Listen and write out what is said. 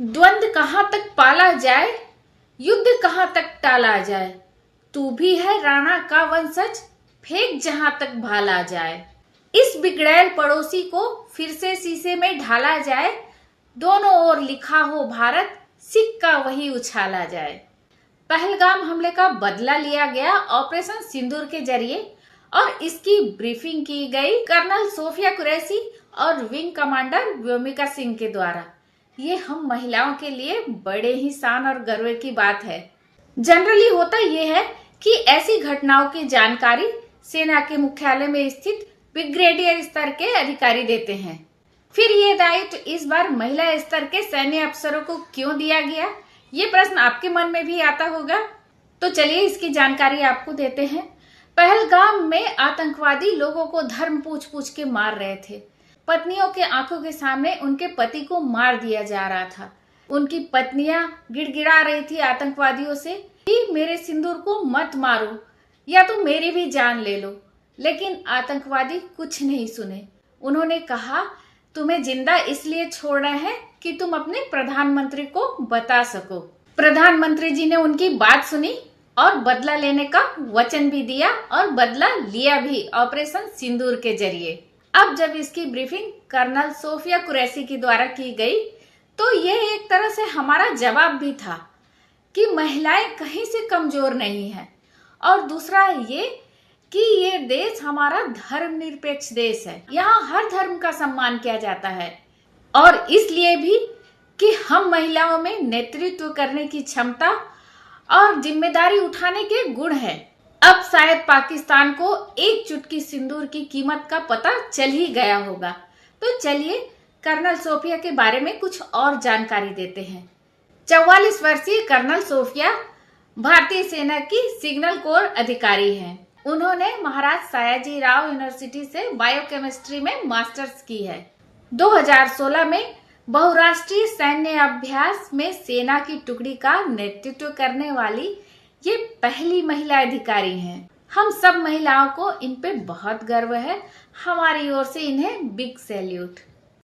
द्वंद्व कहाँ तक पाला जाए, युद्ध कहाँ तक टाला जाए, तू भी है राणा का वंशज, फेंक जहां तक भाला जाए। इस बिगड़ैल पड़ोसी को फिर से शीशे में ढाला जाए, दोनों ओर लिखा हो भारत, सिक्का वही उछाला जाए। पहलगाम हमले का बदला लिया गया ऑपरेशन सिंदूर के जरिए और इसकी ब्रीफिंग की गई कर्नल सोफिया कुरैशी और विंग कमांडर व्योमिका सिंह के द्वारा। ये हम महिलाओं के लिए बड़े ही शान और गर्व की बात है। जनरली होता यह है कि ऐसी घटनाओं की जानकारी सेना के मुख्यालय में स्थित ब्रिगेडियर स्तर के अधिकारी देते हैं। फिर ये दायित्व इस बार महिला स्तर के सैन्य अफसरों को क्यों दिया गया, ये प्रश्न आपके मन में भी आता होगा। तो चलिए इसकी जानकारी आपको देते हैं। पहलगाम में आतंकवादी लोगों को धर्म पूछ पूछ के मार रहे थे। पत्नियों के आंखों के सामने उनके पति को मार दिया जा रहा था। उनकी पत्नियां गिड़गिड़ा रही थी आतंकवादियों से कि मेरे सिंदूर को मत मारो या तो मेरी भी जान ले लो। लेकिन आतंकवादी कुछ नहीं सुने। उन्होंने कहा, तुम्हें जिंदा इसलिए छोड़ रहे हैं कि तुम अपने प्रधानमंत्री को बता सको। प्रधानमंत्री जी ने उनकी बात सुनी और बदला लेने का वचन भी दिया और बदला लिया भी ऑपरेशन सिंदूर के जरिए। अब जब इसकी ब्रीफिंग कर्नल सोफिया कुरैशी के द्वारा की गई तो यह एक तरह से हमारा जवाब भी था कि महिलाएं कहीं से कमजोर नहीं है। और दूसरा ये कि ये देश हमारा धर्मनिरपेक्ष देश है, यहाँ हर धर्म का सम्मान किया जाता है और इसलिए भी कि हम महिलाओं में नेतृत्व करने की क्षमता और जिम्मेदारी उठाने के गुण है। अब शायद पाकिस्तान को एक चुटकी सिंदूर की कीमत का पता चल ही गया होगा। तो चलिए कर्नल सोफिया के बारे में कुछ और जानकारी देते हैं। 44 वर्षीय कर्नल सोफिया भारतीय सेना की सिग्नल कोर अधिकारी हैं। उन्होंने महाराज सयाजी राव यूनिवर्सिटी से बायोकेमिस्ट्री में मास्टर्स की है। 2016 में बहुराष्ट्रीय सैन्य अभ्यास में सेना की टुकड़ी का नेतृत्व करने वाली ये पहली महिला अधिकारी हैं। हम सब महिलाओं को इन पे बहुत गर्व है। हमारी ओर से इन्हें बिग सैल्यूट।